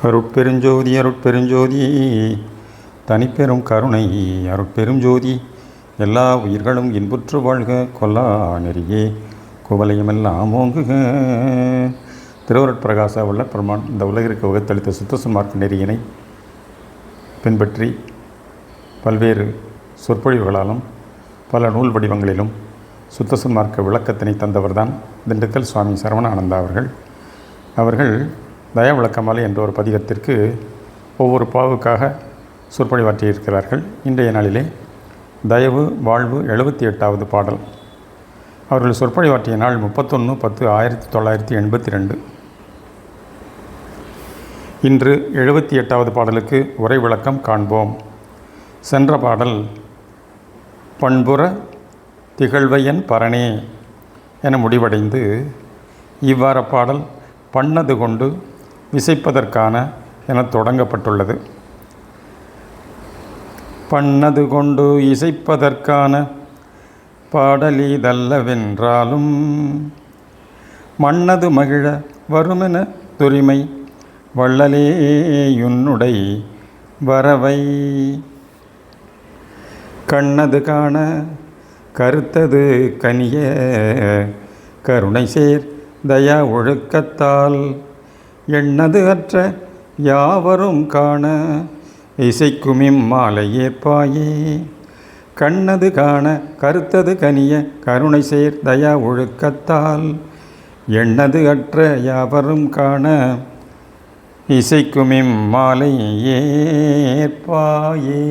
அருட்பெருஞ்சோதி அருட்பெருஞ்சோதி தனிப்பெரும் கருணை அருட்பெருஞ்சோதி எல்லா உயிர்களும் இன்புற்று வாழ்க கொல்லா நெறியே குவலயமெல்லாம் ஓங்குக. திருவருட்பிரகாச உள்ள பெருமான் இந்த உலகிற்கு வகுத்தளித்த சுத்த சன்மார்க்க நெறியினை பின்பற்றி பல்வேறு சொற்பொழிவுகளாலும் பல நூல் வடிவங்களிலும் சுத்த சன்மார்க்க விளக்கத்தினை தந்தவர்தான் திண்டுக்கல் சுவாமி சரவணானந்தா அவர்கள் தயா விளக்கமாலை என்ற ஒரு பதிகத்திற்கு ஒவ்வொரு பாவுக்காக சொற்பொழிவாற்றியிருக்கிறார்கள். இன்றைய நாளிலே தயவு வாழ்வு 78வது பாடல். அவர்கள் சொற்பொழிவாற்றிய நாள் 31/10/1982. இன்று 78வது பாடலுக்கு உரை விளக்கம் காண்போம். சென்ற பாடல் பண்புற திகழ்வையன் பரணே என முடிவடைந்து இவ்வாறு பாடல் பண்ணது கொண்டு விசைப்பதற்கான என தொடங்கப்பட்டுள்ளது. பண்ணது கொண்டு இசைப்பதற்கான பாடலிதல்லவென்றாலும் மன்னது மகிழ வருமென துரிமை வள்ளலேயுன்னுடை வரவை கண்ணது காண கருத்தது கனிய கருணை சேர் தயா ஒழுக்கத்தால் எண்ணது அற்ற யாவரும் காண இசைக்குமிம் மாலை ஏற்பாயே. கண்ணது காண கருத்தது கனிய கருணை சேர் தயா ஒழுக்கத்தால் எண்ணது அற்ற யாவரும் காண இசைக்குமிம் மாலை ஏற்பாயே.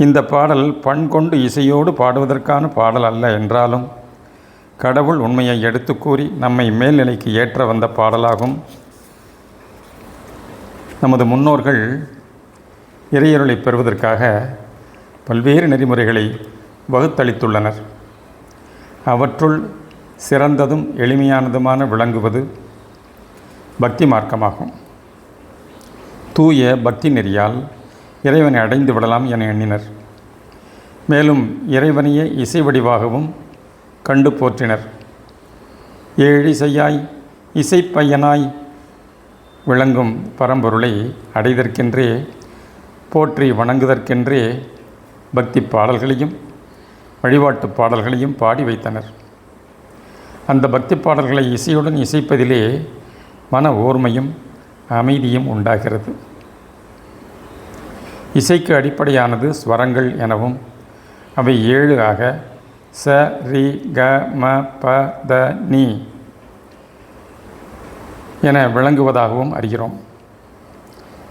இந்த பாடல் பண் கொண்டு இசையோடு பாடுவதற்கான பாடல் அல்ல என்றாலும் கடவுள் உண்மையை எடுத்து கூறி நம்மை மேல்நிலைக்கு ஏற்ற வந்த பாடலாகும். நமது முன்னோர்கள் இறையருளை பெறுவதற்காக பல்வேறு நெறிமுறைகளை வகுத்தளித்துள்ளனர். அவற்றுள் சிறந்ததும் எளிமையானதுமான விளங்குவது பக்தி மார்க்கமாகும். தூய பக்தி நெறியால் இறைவனை அடைந்து விடலாம் என எண்ணினர். மேலும் இறைவனையே இசை வடிவாகவும் கண்டு போற்றினர். ஏழிசையாய் இசைப்பையனாய் விளங்கும் பரம்பொருளை அடைதற்கென்றே போற்றி வணங்குதற்கென்றே பக்தி பாடல்களையும் வழிபாட்டு பாடல்களையும் பாடி வைத்தனர். அந்த பக்தி பாடல்களை இசையுடன் இசைப்பதிலே மன ஓர்மையும் அமைதியும் உண்டாகிறது. இசைக்கு அடிப்படையானது ஸ்வரங்கள் எனவும் அவை 7 ஆக ச ரி க ம ப த நீ என விளங்குவதாகவும் அறிகிறோம்.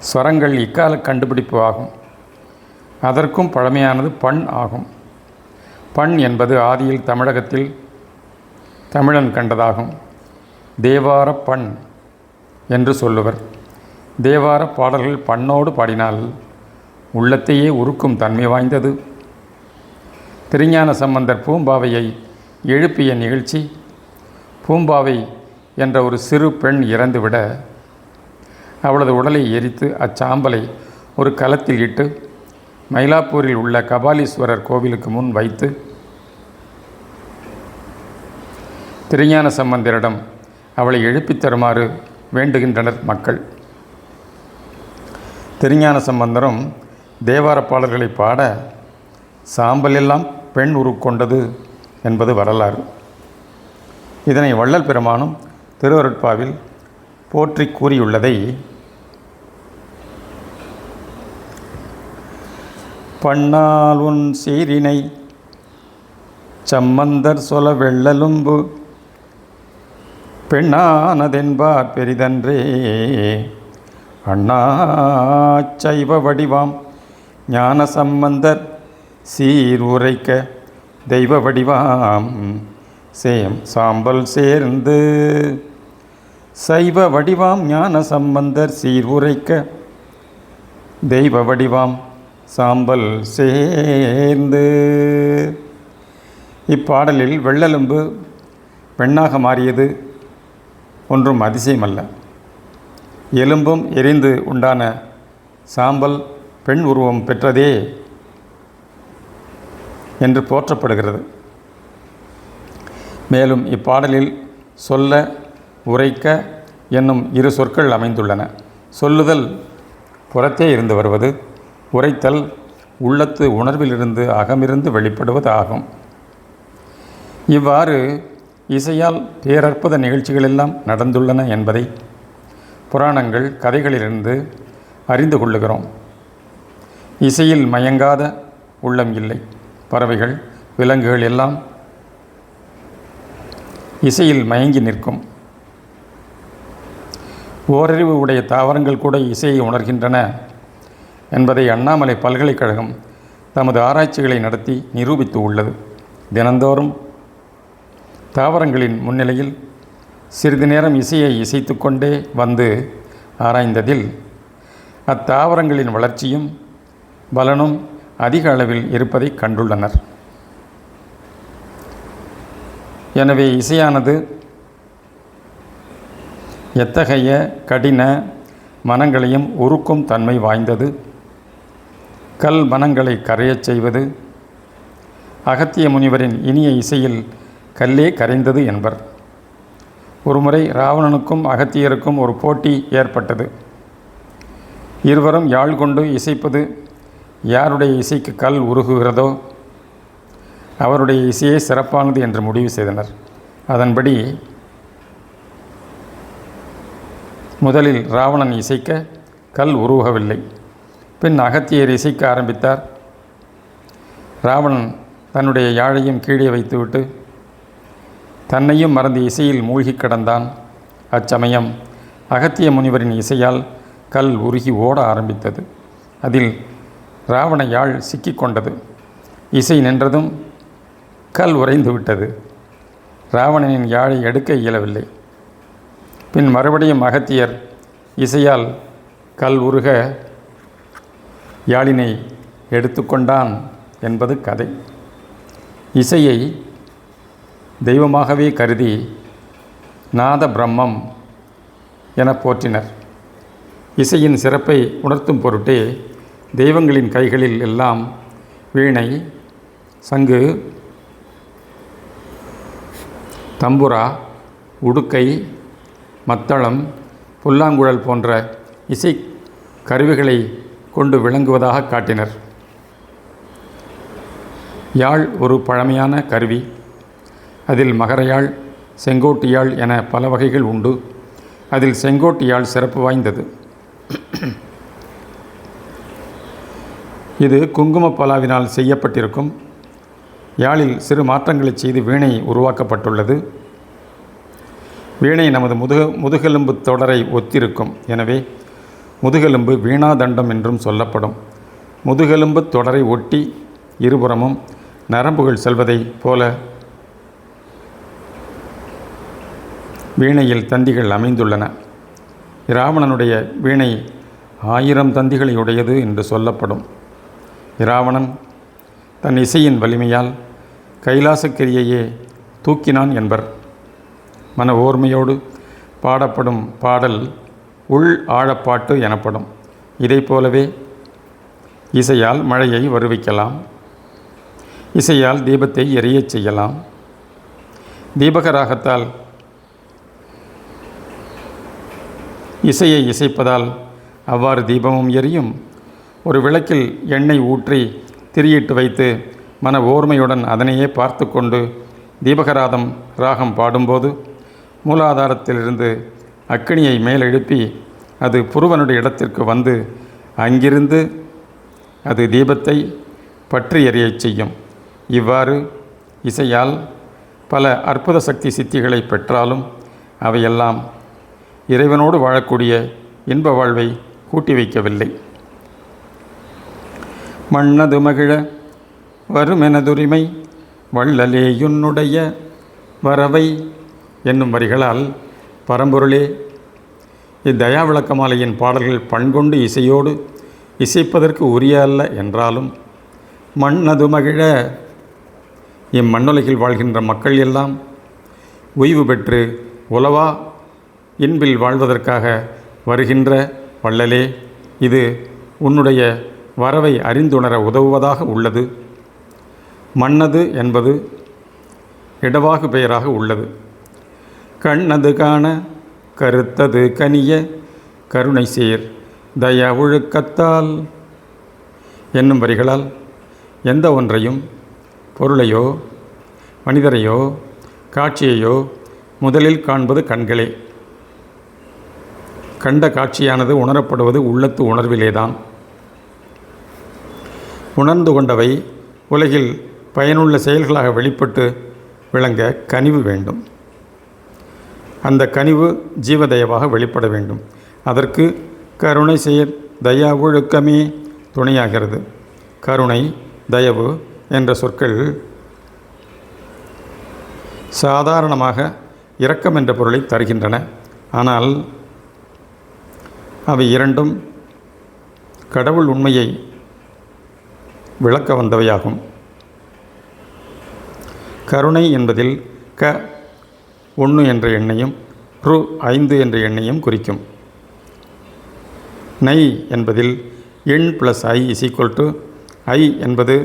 ஸ்வரங்கள் இக்கால கண்டுபிடிப்பு ஆகும். அதற்கும் பழமையானது பண் ஆகும். பண் என்பது ஆதியில் தமிழகத்தில் தமிழன் கண்டதாகும். தேவார பண் என்று சொல்லுவர். தேவார பாடல்கள் பண்ணோடு பாடினால் உள்ளத்தையே உருக்கும் தன்மை வாய்ந்தது. திருஞான சம்பந்தர் பூம்பாவையை எழுப்பிய நிகழ்ச்சி. பூம்பாவை என்ற ஒரு சிறு பெண் இறந்துவிட அவளது உடலை எரித்து அச்சாம்பலை ஒரு கலத்தில் இட்டு மயிலாப்பூரில் உள்ள கபாலீஸ்வரர் கோவிலுக்கு முன் வைத்து திருஞான சம்பந்தரிடம் அவளை எழுப்பித் தருமாறு வேண்டுகின்றனர் மக்கள். திருஞான சம்பந்தரும் தேவார பாடல்களை பாட சாம்பல் எல்லாம் பெண் உருக்கொண்டது என்பது வரலாறு. இதனை வள்ளல் பெருமானும் திருவருட்பாவில் போற்றி கூறியுள்ளதை பண்ணால் உன் சீரினை சம்பந்தர் சொல வெள்ளலும்பு பெண்ணானதென்பார் பெரிதன்றே அண்ணா சைவ வடிவாம் ஞான சம்பந்தர் சீர் உரைக்க தெய்வ வடிவாம் சேம் சாம்பல் சேர்ந்து சைவ வடிவாம் ஞான சம்பந்தர் சீர் உரைக்க தெய்வ வடிவாம் சாம்பல் சேர்ந்து. இப்பாடலில் வெள்ளெலும்பு பெண்ணாக மாறியது ஒன்றும் அதிசயமல்ல. எலும்பும் எரிந்து உண்டான சாம்பல் பெண் உருவம் பெற்றதே என்று போற்றப்படுகிறது. மேலும் இப்பாடலில் சொல்ல உரைக்க என்னும் இரு சொற்கள் அமைந்துள்ளன. சொல்லுதல் புறத்தே இருந்து வருவது, உரைத்தல் உள்ளத்து உணர்விலிருந்து அகமிருந்து வெளிப்படுவது ஆகும். இவ்வாறு இசையால் பேரற்புத நிகழ்ச்சிகளெல்லாம் நடந்துள்ளன என்பதை புராணங்கள் கதைகளிலிருந்து அறிந்து கொள்ளுகிறோம். இசையில் மயங்காத உள்ளம் இல்லை. பறவைகள், விலங்குகள் எல்லாம் இசையில் மயங்கி நிற்கும். ஓரறிவு உடைய தாவரங்கள் கூட இசையை உணர்கின்றன என்பதை அண்ணாமலை பல்கலைக்கழகம் தமது ஆராய்ச்சிகளை நடத்தி நிரூபித்து உள்ளது. தினந்தோறும் தாவரங்களின் முன்னிலையில் சிறிது நேரம் இசையை இசைத்து கொண்டே வந்து ஆராய்ந்ததில் அத்தாவரங்களின் வளர்ச்சியும் பலனும் அதிக அளவில் இருப்பதை கண்டுள்ளனர். எனவே இசையானது எத்தகைய கடின மனங்களையும் உருக்கும் தன்மை வாய்ந்தது. கல் மனங்களை கரையச் செய்வது. அகத்திய முனிவரின் இனிய இசையில் கல்லே கரைந்தது என்பர். ஒருமுறை ராவணனுக்கும் அகத்தியருக்கும் ஒரு போட்டி ஏற்பட்டது. இருவரும் யாழ் கொண்டு இசைப்பது யாருடைய இசைக்கு கல் உருகுகிறதோ அவருடைய இசையே சிறப்பானது என்று முடிவு செய்தனர். அதன்படி முதலில் ராவணன் இசைக்க கல் உருகவில்லை. பின் அகத்தியர் இசைக்க ஆரம்பித்தார். ராவணன் தன்னுடைய யாழையும் கீழே வைத்துவிட்டு தன்னையும் மறந்து இசையில் மூழ்கி கிடந்தான். அச்சமயம் அகத்திய முனிவரின் இசையால் கல் உருகி ஓட ஆரம்பித்தது. அதில் ராவண யாழ் சிக்கிக்கொண்டது. இசை நின்றதும் கல் உறைந்து விட்டது. ராவணனின் யாழை எடுக்க இயலவில்லை. பின் மறுபடியும் அகத்தியர் இசையால் கல் உருக யாழினை எடுத்துக்கொண்டான் என்பது கதை. இசையை தெய்வமாகவே கருதி நாத பிரம்மம் என போற்றினர். இசையின் சிறப்பை உணர்த்தும் பொருட்டே தெய்வங்களின் கைகளில் எல்லாம் வீணை, சங்கு, தம்புரா, உடுக்கை, மத்தளம், புல்லாங்குழல் போன்ற இசை கருவிகளை கொண்டு விளங்குவதாக காட்டினர். யாழ் ஒரு பழமையான கருவி. அதில் மகரயாழ், செங்கோட்டியாழ் என பல வகைகள் உண்டு. அதில் செங்கோட்டியாழ் சிறப்பு வாய்ந்தது. இது குங்குமப்பலாவினால் செய்யப்பட்டிருக்கும். யாழில் சிறு மாற்றங்களை செய்து வீணை உருவாக்கப்பட்டுள்ளது. வீணை நமது முதுகெலும்பு தொடரை ஒத்திருக்கும். எனவே முதுகெலும்பு வீணாதண்டம் என்றும் சொல்லப்படும். முதுகெலும்பு தொடரை ஒட்டி இருபுறமும் நரம்புகள் செல்வதை போல வீணையில் தந்திகள் அமைந்துள்ளன. இராவணனுடைய வீணை 1000 தந்திகளை உடையது என்று சொல்லப்படும். இராவணன் தன் இசையின் வலிமையால் கைலாசக்கிரியையே தூக்கினான் என்பர். மன ஓர்மையோடு பாடப்படும் பாடல் உள் ஆழப்பாட்டு எனப்படும். இதை போலவே இசையால் மழையை வருவிக்கலாம். இசையால் தீபத்தை எரியச் செய்யலாம். தீபக ராகத்தால் இசையை இசைப்பதால் அவ்வாறு தீபமும் எரியும். ஒரு விளக்கில் எண்ணெய் ஊற்றி திரியிட்டு வைத்து மன ஓர்மையுடன் அதனையே பார்த்து கொண்டு தீபகராதம் ராகம் பாடும்போது மூலாதாரத்திலிருந்து அக்கினியை மேலெழுப்பி அது புருவனுடைய இடத்திற்கு வந்து அங்கிருந்து அது தீபத்தை பற்றி எரியச் செய்யும். இவ்வாறு இசையால் பல அற்புத சக்தி சித்திகளை பெற்றாலும் அவையெல்லாம் இறைவனோடு வாழக்கூடிய இன்ப வாழ்வை கூட்டி வைக்கவில்லை. மண்ணது மகிழ வருமெனதுரிமை வள்ளலேயுன்னுடைய வரவை என்னும் வரிகளால் பரம்பொருளே இத்தயா விளக்கமாலையின் பாடல்கள் பண்கொண்டு இசையோடு இசைப்பதற்கு உரிய அல்ல என்றாலும் மண்ணது மகிழ இம்மண்ணுலகில் வாழ்கின்ற மக்கள் எல்லாம் ஓய்வு பெற்று உலவா இன்பில் வாழ்வதற்காக வருகின்ற வள்ளலே, இது உன்னுடைய வரவை அறிந்துணர உதவுவதாக உள்ளது. மண்ணது என்பது இடவாகு பெயராக உள்ளது. கண்ணது காண கருத்தது கனிய கருணை சேர் தயா ஒழுக்கத்தால் என்னும் வரிகளால் எந்த ஒன்றையும், பொருளையோ மனிதரையோ காட்சியையோ முதலில் காண்பது கண்களே. கண்ட காட்சியானது உணரப்படுவது உள்ளத்து உணர்விலேதான். உணர்ந்து கொண்டவை உலகில் பயனுள்ள செயல்களாக வெளிப்பட்டு விளங்க கனிவு வேண்டும். அந்த கனிவு ஜீவதயவாக வெளிப்பட வேண்டும். அதற்கு கருணை செயல் தயா ஒழுக்கமே துணையாகிறது. கருணை, தயவு என்ற சொற்கள் சாதாரணமாக இரக்கம் என்ற பொருளை தருகின்றன. ஆனால் அவை இரண்டும் கடவுள் உண்மையை விளக்க வந்தவையாகும். கருணை என்பதில் க 1 என்ற எண்ணையும் ரு 5 என்ற எண்ணையும் குறிக்கும். நை என்பதில் எண் ப்ளஸ் ஐ ஐ என்பது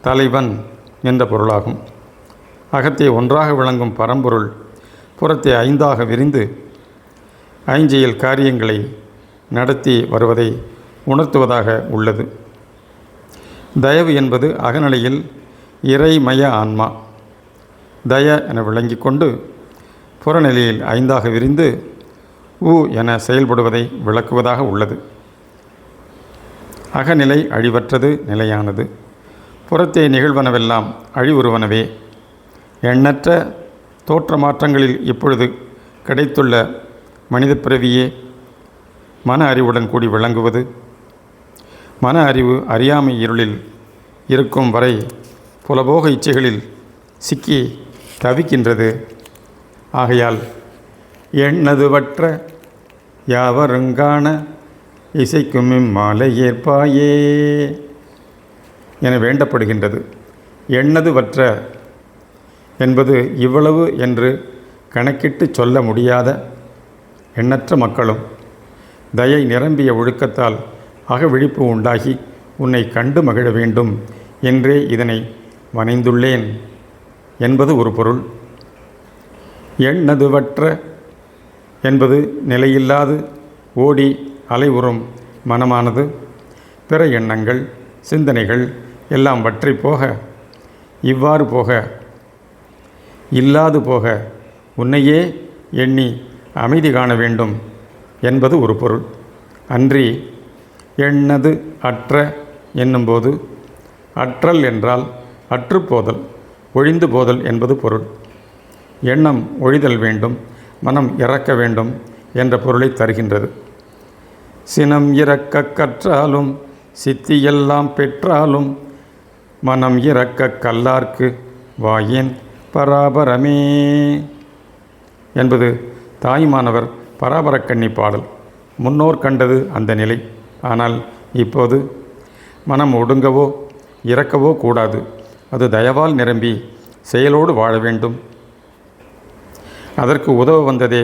தலைவன் என்ற பொருளாகும். அகத்தை ஒன்றாக விளங்கும் பரம்பொருள் புறத்தை 5ஆக விரிந்து ஐஞ்செயல் காரியங்களை நடத்தி வருவதை உணர்த்துவதாக உள்ளது. தயவு என்பது அகநிலையில் இறைமய ஆன்மா தய என விளங்கி கொண்டு புறநிலையில் 5ஆக விரிந்து உ என செயல்படுவதை விளக்குவதாக உள்ளது. அகநிலை அழிவற்றது, நிலையானது. புறத்தே நிகழ்வனவெல்லாம் அழிவுறுவனவே. எண்ணற்ற தோற்ற மாற்றங்களில் இப்பொழுது கிடைத்துள்ள மனித பிறவியே மன அறிவுடன் கூடி விளங்குவது. மன அறிவு அறியாமை இருளில் இருக்கும் வரை புலபோக இச்சைகளில் சிக்கி தவிக்கின்றது. ஆகையால் எண்ணதுவற்ற யாவருங்கான இசைக்கும் இம்மாலை ஏற்பாயே என வேண்டப்படுகின்றது. எண்ணதுவற்ற என்பது இவ்வளவு என்று கணக்கிட்டு சொல்ல முடியாத எண்ணற்ற மக்களும் தயை நிரம்பிய ஒழுக்கத்தால் அகவிழிப்பு உண்டாகி உன்னை கண்டு மகிழ வேண்டும் என்றே இதனை வனைந்துள்ளேன் என்பது ஒரு பொருள். எண்ணதுவற்ற என்பது நிலையில்லாது ஓடி அலைவுறும் மனமானது பிற எண்ணங்கள் சிந்தனைகள் எல்லாம் வற்றி போக, இவ்வாறு போக, இல்லாது போக உன்னையே எண்ணி அமைதி காண வேண்டும் என்பது ஒரு பொருள். அன்றி எண்ணது அற்ற என்னும்போது அற்றல் என்றால் அற்றுப்போதல், ஒழிந்து போதல் என்பது பொருள். எண்ணம் ஒழிதல் வேண்டும், மனம் இறக்க வேண்டும் என்ற பொருளை தருகின்றது. சினம் இறக்க கற்றாலும் சித்தியெல்லாம் பெற்றாலும் மனம் இறக்க கல்லார்க்கு வாயேன் பராபரமே என்பது தாய்மானவர் பராபரக்கண்ணி பாடல். முன்னோர் கண்டது அந்த நிலை. ஆனால் இப்போது மனம் ஒடுங்கவோ இறக்கவோ கூடாது. அது தயவால் நிரம்பி செயலோடு வாழ வேண்டும். அதற்கு உதவ வந்ததே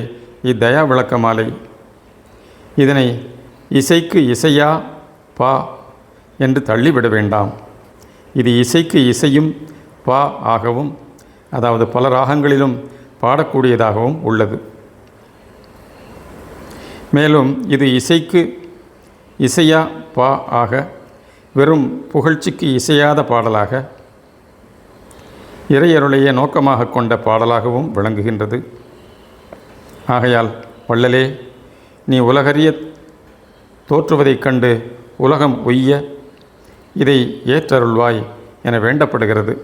இத்தயா விளக்க மாலை. இதனை இசைக்கு இசையா பா என்று தள்ளிவிட வேண்டாம். இது இசைக்கு இசையும் பா ஆகவும், அதாவது பல ராகங்களிலும் பாடக்கூடியதாகவும் உள்ளது. மேலும் இது இசைக்கு இசையா பா ஆக வெறும் புகழ்ச்சிக்கு இசையாத பாடலாக இறையருளையே நோக்கமாக கொண்ட பாடலாகவும் விளங்குகின்றது. ஆகையால் வள்ளலே, நீ உலகறிய தோற்றுவதைக் கண்டு உலகம் உய்ய இதை ஏற்றருள்வாய் என வேண்டப்படுகிறது.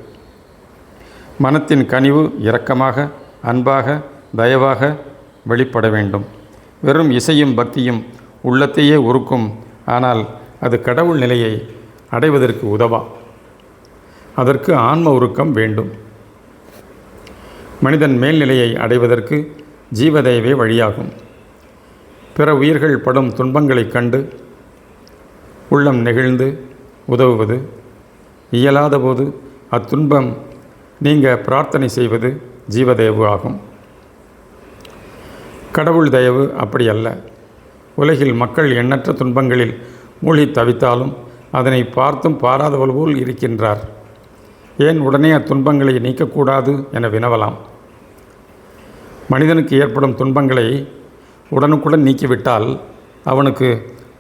மனத்தின் கனிவு இரக்கமாக, அன்பாக, தயவாக வெளிப்பட வேண்டும். வெறும் இசையும் பக்தியும் உள்ளத்தையே உருக்கும். ஆனால் அது கடவுள் நிலையை அடைவதற்கு உதவா. அதற்கு ஆன்ம உருக்கம் வேண்டும். மனிதன் மேல்நிலையை அடைவதற்கு ஜீவதயவே வழியாகும். பிற உயிர்கள் படும் துன்பங்களைக் கண்டு உள்ளம் நெகிழ்ந்து உதவுவது, இயலாத போது அத்துன்பம் நீங்க பிரார்த்தனை செய்வது ஜீவதயவு ஆகும். கடவுள் தயவு அப்படி அல்ல. உலகில் மக்கள் எண்ணற்ற துன்பங்களில் மூழ்கி தவித்தாலும் அதனை பார்த்தும் பாராதவள் போல் இருக்கின்றார். ஏன் உடனே அத்துன்பங்களை நீக்கக்கூடாது என வினவலாம். மனிதனுக்கு ஏற்படும் துன்பங்களை உடனுக்குடன் நீக்கிவிட்டால் அவனுக்கு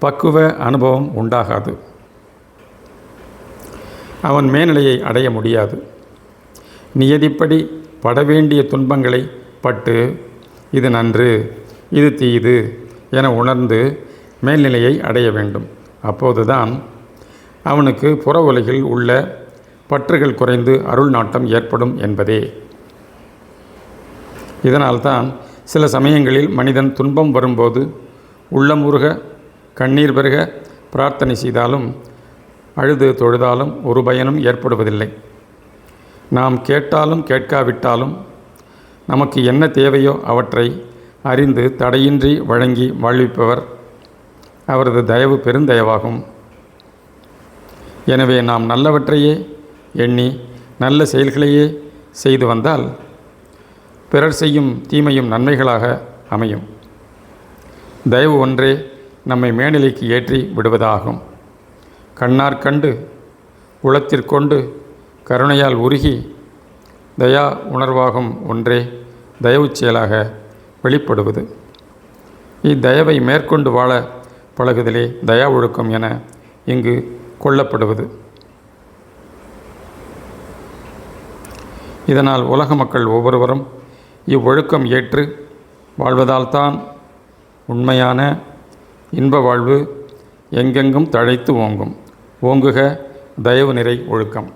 பக்குவ அனுபவம் உண்டாகாது. அவன் மேல்நிலையை அடைய முடியாது. நியதிப்படி படவேண்டிய துன்பங்களை பட்டு இது நன்று, இது தீது என உணர்ந்து மேல்நிலையை அடைய வேண்டும். அப்போதுதான் அவனுக்கு புற உலகில் உள்ள பற்றுகள் குறைந்து அருள் நாட்டம் ஏற்படும் என்பதே. இதனால்தான் சில சமயங்களில் மனிதன் துன்பம் வரும்போது உள்ளமுருக கண்ணீர் பெருக பிரார்த்தனை செய்தாலும் அழுது தொழுதாலும் ஒரு பயனும் ஏற்படுவதில்லை. நாம் கேட்டாலும் கேட்காவிட்டாலும் நமக்கு என்ன தேவையோ அவற்றை அறிந்து தடையின்றி வழங்கி வாழ்விப்பவர் அவரது தயவு பெருந்தயவாகும். எனவே நாம் நல்லவற்றையே எண்ணி நல்ல செயல்களையே செய்து வந்தால் பிறர் செய்யும் தீமையும் நன்மைகளாக அமையும். தயவு ஒன்றே நம்மை மேல்நிலைக்கு ஏற்றி விடுவதாகும். கண்ணார் கண்டு உளத்திற்கொண்டு கருணையால் உருகி தயா உணர்வாகும் ஒன்றே தயவு செயலாக வெளிப்படுவது. இத்தயவை மேற்கொண்டு வாழ பழகுதலே தயா ஒழுக்கம் என இங்கு கொள்ளப்படுவது. இதனால் உலக மக்கள் ஒவ்வொருவரும் இவ்வொழுக்கம் ஏற்று வாழ்வதால்தான் உண்மையான இன்ப வாழ்வு எங்கெங்கும் தழைத்து ஓங்கும். ஓங்குக தயவு நிறை ஒழுக்கம்.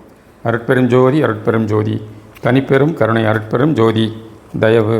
அருட்பெருஞ்சோதி அருட்பெரும் ஜோதி தனிப்பெரும் கருணை அருட்பெரும் ஜோதி தயவு.